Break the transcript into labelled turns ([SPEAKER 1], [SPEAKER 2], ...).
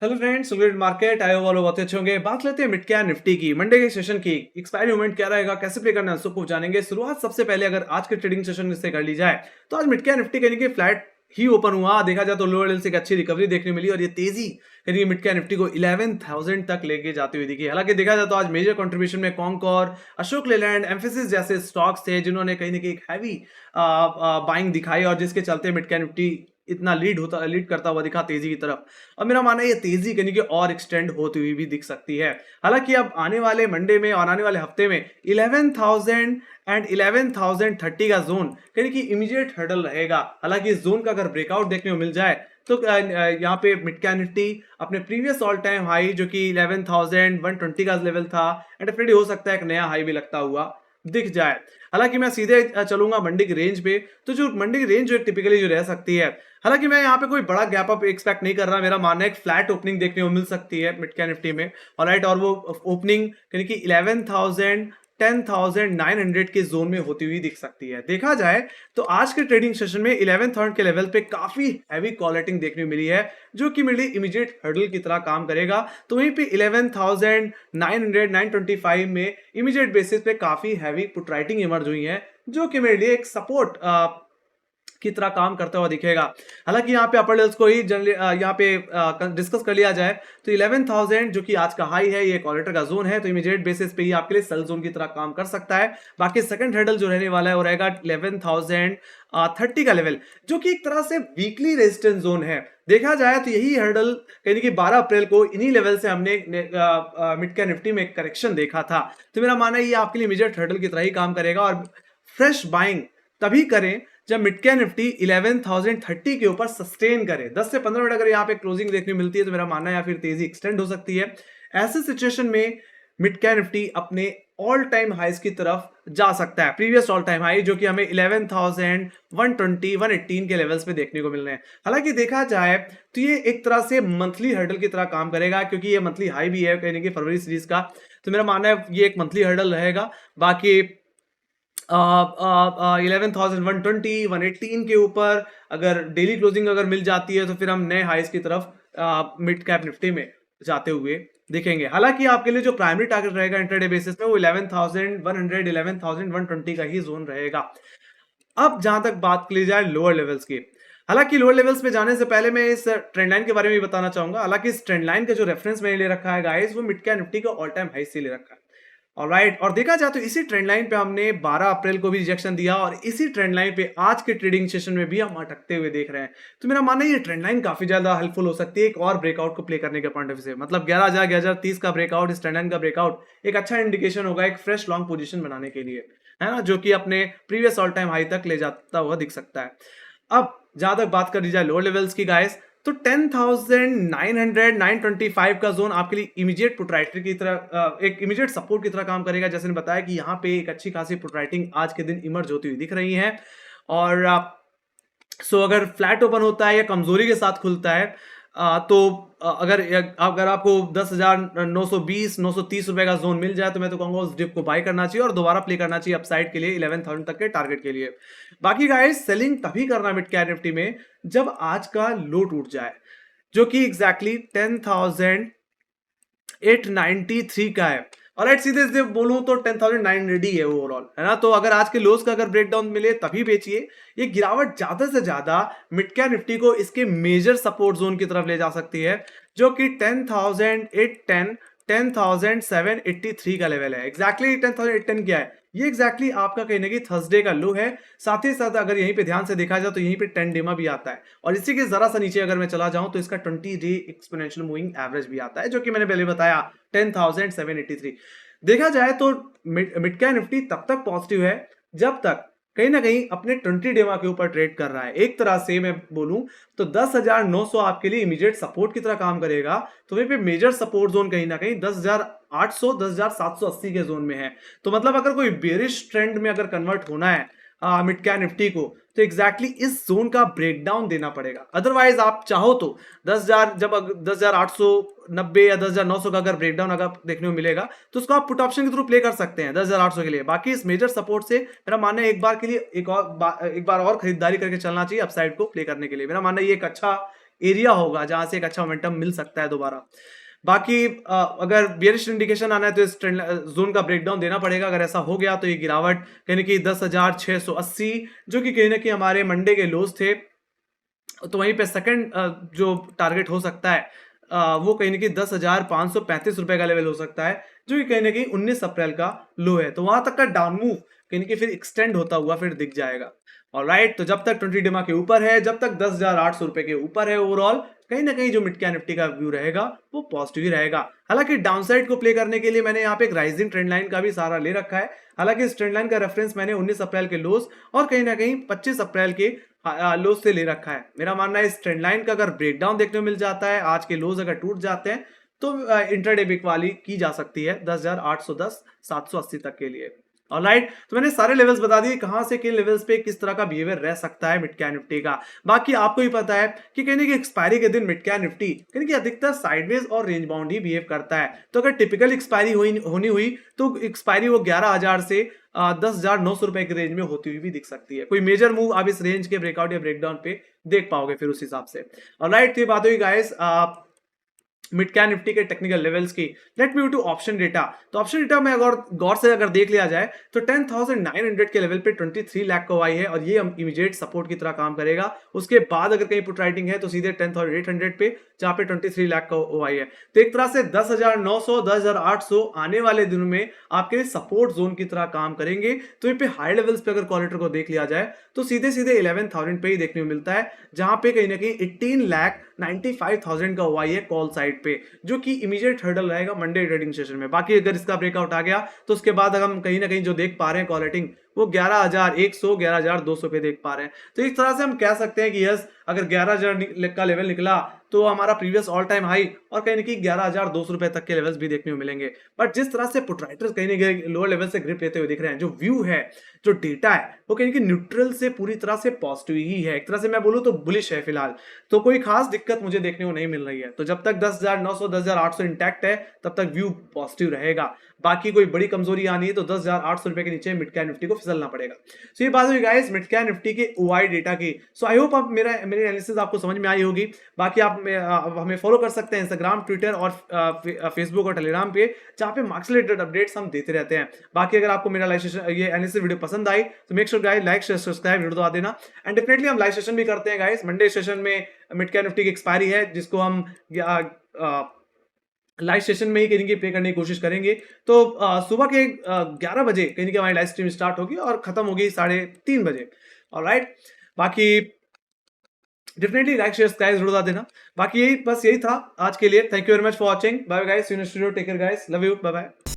[SPEAKER 1] Hello friends, सुबह market आए वालों बहुत अच्छे होंगे। बात लेते हैं मिड कैप निफ्टी की। मंडे के सेशन की एक्सपायरी मूवमेंट क्या रहेगा, कैसे प्ले करना है, सबको जानेंगे। शुरुआत सबसे पहले अगर आज के ट्रेडिंग सेशन से कर ली जाए तो आज मिड कैप निफ्टी कहीं कि फ्लैट ही ओपन हुआ। देखा जाए तो लोअर लेवल से एक अच्छी रिकवरी देखने मिली और ये तेजी कहीं मिड कैप निफ्टी को 11,000 तक लेके जाती हुई दिखी। हालांकि देखा जाए तो आज मेजर कंट्रीब्यूशन में कॉन्कोर, अशोक लेलैंड, एम्फेसिस जैसे स्टॉक्स थे जिन्होंने कहीं ना कहीं एक हैवी बाइंग दिखाई और जिसके चलते मिड कैप निफ्टी इतना लीड करता हुआ दिखा तेजी की तरफ। और मेरा मानना है ये तेजी कहीं कि और एक्सटेंड होती हुई भी दिख सकती है। हालांकि अब आने वाले मंडे में और आने वाले हफ्ते में 11,000 एंड 11,030 का जोन कहीं कि इमीडिएट हर्डल रहेगा। हालांकि इस जोन का अगर ब्रेकआउट देखने को मिल जाए तो यहाँ पे मिड कैप निफ्टी अपने प्रीवियस ऑल टाइम हाई जो कि 11,120 का लेवल था, डेफिनेटली हो सकता है एक नया हाई भी लगता हुआ दिख जाए। हालांकि मैं सीधे चलूंगा मंडी की रेंज पे, तो जो मंडी की रेंज जो टिपिकली जो रह सकती है, हालांकि मैं यहाँ पे कोई बड़ा गैप अप एक्सपेक्ट नहीं कर रहा। मेरा मानना है एक फ्लैट ओपनिंग देखने को मिल सकती है मिड कैप निफ्टी में। ऑलराइट, और वो ओपनिंग यानी कि 11,000 10,900 के जोन में होती हुई दिख सकती है। देखा जाए तो आज के ट्रेडिंग सेशन में 11,000 के लेवल पे काफी हैवी कॉलेटिंग देखने को मिली है जो कि मेरे लिए इमीडिएट हर्डल की तरह काम करेगा। तो वहीं पे 11,900 925 में इमीडिएट बेसिस पे काफी हैवी पुट राइटिंग इमर्ज हुई है जो कि मेरे लिए एक सपोर्ट की तरह काम करता हुआ दिखेगा। हालांकि यहाँ पे अपर लेवल्स को ही जनरली यहाँ पे डिस्कस कर लिया जाए तो 11,000 जो कि आज का हाई है, ये कॉलेटर का जोन है, तो इमीडिएट बेसिस पे ही आपके लिए सेल जोन की तरह काम कर सकता है। बाकी सेकंड हर्डल जो रहने वाला है वो रहेगा 11,030 का लेवल जो कि एक तरह से वीकली रेजिस्टेंस जोन है। देखा जाए तो यही हर्डल कहीं कि 12 अप्रैल को इन्हीं लेवल से हमने मिड कैप निफ्टी में करेक्शन देखा था। तो मेरा मानना है ये आपके लिए इमीडिएट हर्डल की तरह ही काम करेगा और फ्रेश बाइंग तभी करें जब मिड कैप निफ्टी 11,030 के ऊपर सस्टेन करे। 10 से 15 मिनट अगर यहाँ पे क्लोजिंग देखने मिलती है तो मेरा मानना है या फिर तेजी एक्सटेंड हो सकती है। ऐसे सिचुएशन में मिड कैप निफ्टी अपने ऑल टाइम हाईज की तरफ जा सकता है, प्रीवियस ऑल टाइम हाई जो कि हमें 11,120 118 के लेवल्स पे देखने को मिल रहे हैं। हालांकि देखा जाए तो ये एक तरह से मंथली हर्डल की तरह काम करेगा क्योंकि ये मंथली हाई भी है कहीं फरवरी सीरीज का। तो मेरा मानना है ये एक मंथली हर्डल रहेगा। बाकी 11,120 118 के ऊपर अगर डेली क्लोजिंग अगर मिल जाती है तो फिर हम नए हाईस की तरफ मिड कैप निफ्टी में जाते हुए दिखेंगे। हालांकि आपके लिए जो प्राइमरी टारगेट रहेगा इंटरडे बेसिस में वो 11,100 11,120 का ही जोन रहेगा। अब जहां तक बात की जाए लोअर लेवल्स की, हालांकि लोअर लेवल्स पे जाने से पहले मैं इस ट्रेंड लाइन के बारे में भी बताना चाहूंगा। हालांकि इस ट्रेंड लाइन का जो रेफरेंस मैंने ले रखा है गाइस वो मिड कैप निफ्टी का ऑल टाइम हाई से ले रखा है। ऑलराइट, और देखा जाए तो इसी ट्रेंड लाइन पे हमने 12 अप्रैल को भी रिजेक्शन दिया और इसी ट्रेंड लाइन पे आज के ट्रेडिंग सेशन में भी हम अटकते हुए देख रहे हैं। तो मेरा मानना है ये ट्रेंड लाइन काफी ज्यादा हेल्पफुल हो सकती है एक और ब्रेकआउट को प्ले करने के पॉइंट ऑफ व्यू से। मतलब 11,030 का ब्रेकआउट, इस ट्रेंड लाइन का ब्रेकआउट एक अच्छा इंडिकेशन होगा एक फ्रेश लॉन्ग पोजीशन बनाने के लिए, है ना, जो कि अपने प्रीवियस ऑल टाइम हाई तक ले जाता हुआ दिख सकता है। अब जहां तक बात कर ली जाए लोअर लेवल्स की गाइस, तो 10,900 925 का जोन आपके लिए इमीडिएट पुट राइटिंग की तरह एक इमीडिएट सपोर्ट की तरह काम करेगा। जैसे ने बताया कि यहाँ पे एक अच्छी खासी पुट राइटिंग आज के दिन इमर्ज होती हुई दिख रही है। और सो अगर फ्लैट ओपन होता है या कमजोरी के साथ खुलता है तो अगर आपको 10,920 930 रुपए का जोन मिल जाए तो मैं तो कहूंगा उस डिप को बाय करना चाहिए और दोबारा प्ले करना चाहिए अपसाइड के लिए 11,000 तक के टारगेट के लिए। बाकी गाइस सेलिंग तभी करना मिड कैप निफ्टी में जब आज का लो टूट जाए जो कि एग्जैक्टली 10,893 का है। और राइट, सीधे सीधे बोलूं तो 10,900 ही है ओवरऑल, है ना। तो अगर आज के लोस का अगर ब्रेकडाउन मिले तभी बेचिए। ये गिरावट ज्यादा से ज्यादा मिड कैप निफ्टी को इसके मेजर सपोर्ट जोन की तरफ ले जा सकती है जो कि 10,810 10,783 का लेवल है। एग्जैक्टली 10,810 क्या है, ये एग्जैक्टली आपका कहीं ना कहीं थर्सडे का लो है। साथ ही साथ अगर यहीं पे ध्यान से देखा जाए तो यहीं पे 10 डेमा भी आता है और इसी के जरा सा नीचे अगर मैं चला जाऊं तो इसका 20 डे एक्सपोनेंशियल मूविंग एवरेज भी आता है जो कि मैंने पहले बताया 10,783। देखा जाए तो मिड कैप निफ्टी तब तक पॉजिटिव है जब तक कहीं ना कहीं अपने 20 डेमा के ऊपर ट्रेड कर रहा है। एक तरह से मैं बोलूं तो 10,900 आपके लिए इमीडिएट सपोर्ट की तरह काम करेगा। तो वहीं पे मेजर सपोर्ट जोन कहीं ना कहीं 10,800 10,780 के जोन में है। तो मतलब अगर कोई बेरिश ट्रेंड में अगर कन्वर्ट होना है मिड कैप निफ्टी को तो एग्जैक्टली इस जोन का ब्रेकडाउन देना पड़ेगा। अदरवाइज आप चाहो तो 10,000 जब 10,890 या 10,900 का अगर ब्रेकडाउन अगर देखने को मिलेगा तो उसको आप पुट ऑप्शन के थ्रू प्ले कर सकते हैं 10,800 के लिए। बाकी इस मेजर सपोर्ट से मेरा मानना है एक बार के लिए एक बार और खरीदारी करके चलना चाहिए अपसाइड को प्ले करने के लिए। मेरा मानना है ये एक अच्छा एरिया होगा जहां से एक अच्छा मोमेंटम मिल सकता है दोबारा। बाकी अगर बियरिश इंडिकेशन आना है तो इस ट्रेंड जोन का ब्रेकडाउन देना पड़ेगा। अगर ऐसा हो गया तो ये गिरावट कहीं ना कहीं 10,680 जो कि कहीं ना कहीं हमारे मंडे के लोज थे, तो वहीं पे सेकंड जो टारगेट हो सकता है वो कहीं ना कहीं 10,535 रुपए का लेवल हो सकता है, जो कि कहीं ना कहीं 19 अप्रैल का लो है। तो वहां तक का डाउन मूव कहीं ना कहीं फिर एक्सटेंड होता हुआ फिर दिख जाएगा। ऑलराइट, तो जब तक 20 डिमा के ऊपर है, जब तक 10,800 रुपए के ऊपर है, ओवरऑल कहीं ना कहीं जो मिड कैप निफ्टी का व्यू रहेगा वो पॉजिटिव ही रहेगा। हालांकि डाउनसाइड को प्ले करने के लिए मैंने यहाँ पे एक राइजिंग ट्रेंड लाइन का भी सहारा ले रखा है। हालांकि इस ट्रेंड लाइन का रेफरेंस मैंने 19 अप्रैल के लोस और कहीं ना कहीं 25 अप्रैल के लोज से ले रखा है। मेरा मानना है इस ट्रेंड लाइन का अगर ब्रेकडाउन देखने को मिल जाता है, आज के लोज अगर टूट जाते हैं, तो इंट्राडे बिक वाली की जा सकती है 10,810 780 तक के लिए। ऑलराइट, तो मैंने सारे लेवल्स बता दिए कहां से किन लेवल्स पे किस तरह का बिहेवियर रह सकता है मिड कैप निफ्टी का। बाकी आपको ही पता है कि कहने की एक्सपायरी के दिन मिड कैप निफ्टी कहने की अधिकतर साइडवेज और रेंज बाउंड ही बिहेव करता है। तो अगर टिपिकल एक्सपायरी होनी हुई तो एक्सपायरी वो 11,000 से 10,900 रुपए के रेंज में होती हुई भी दिख सकती है। कोई मेजर मूव आप इस रेंज के ब्रेकआउट या ब्रेकडाउन पे देख पाओगे फिर उस हिसाब से। ऑलराइट, तो ये बात हुई गाइस मिड कैप निफ्टी के टेक्निकल लेवल्स की। Let me move to option data. तो ऑप्शन डेटा में अगर गौर से अगर देख लिया जाए तो 10,900 के लेवल पे 23 लाख का वाई है और ये इमीडिएट सपोर्ट की तरह काम करेगा। उसके बाद अगर कहीं पुट राइटिंग है तो सीधे 10,800 पे, जहां पे 23 लाख का वाई है। तो एक तरह से 10,900 10,800 आने वाले दिनों में आपके लिए सपोर्ट जोन की तरह काम करेंगे। तो ये पे हाई लेवल्स पे अगर कॉलेटर को देख लिया जाए तो सीधे सीधे 11,000 पे ही देखने को मिलता है, जहां पे कहीं ना कहीं 18,95,000 का वाई है कॉल साइड पे, जो कि इमीडिएट हर्डल रहेगा मंडे ट्रेडिंग सेशन में। बाकी अगर इसका ब्रेकआउट आ गया तो उसके बाद अगर हम कहीं ना कहीं जो देख पा रहे हैं कॉलेटिंग वो 11,100 11,200 पे देख पा रहे हैं। तो इस तरह से हम कह सकते हैं कि यस, अगर 11,000 का लेवल निकला तो हमारा प्रीवियस ऑल टाइम हाई और कहीं ना कहीं 11,200 रुपए तक के लेवल्स भी देखने को मिलेंगे। बट जिस तरह से पुट राइटर्स कहीं ना कहीं लोअर लेवल से ग्रिप लेते हुए दिख रहे हैं, जो व्यू है, जो डेटा है, वो कहीं ना कहीं न्यूट्रल से पूरी तरह से पॉजिटिव ही है। एक तरह से मैं बोलूं तो बुलिश है फिलहाल। तो कोई खास दिक्कत मुझे देखने को नहीं मिल रही है। तो जब तक 10,900 10,800 इंटैक्ट है तब तक व्यू पॉजिटिव रहेगा। बाकी कोई बड़ी कमजोरी आनी है तो 10,800 रुपए के नीचे मिड कैप निफ्टी को फिसलना पड़ेगा। सो ये बात हुई गाइस मिड कैप निफ्टी के ओआई डेटा की। सो आई होप आप मेरी एनालिसिस आपको समझ में आई होगी। बाकी आप हमें फॉलो कर सकते हैं इंस्टाग्राम, ट्विटर और फेसबुक और टेलीग्राम पे, जहां पे मार्क्स रिलेटेड अपडेट्स हम देते रहते हैं। बाकी अगर आपको मेरा लाइव सेशन ये एनालिसिस वीडियो पसंद आई तो make sure guys like share subscribe video दबा देना। एंड डेफिनेटली हम लाइव सेशन भी करते हैं गाइस। मंडे सेशन में मिड कैप निफ्टी की एक्सपायरी है, जिसको हम लाइव सेशन में ही कहीं की प्ले करने की कोशिश करेंगे। तो सुबह के 11 बजे कहीं की हमारी लाइव स्ट्रीम स्टार्ट होगी और खत्म होगी 3:30 बजे। ऑलराइट, बाकी डेफिनेटली लाइक शेयर सब्सक्राइब जरूर बता देना। बाकी यही था आज के लिए। Thank you very much for watching. Bye guys, see you in studio. Take care guys, love you, bye bye.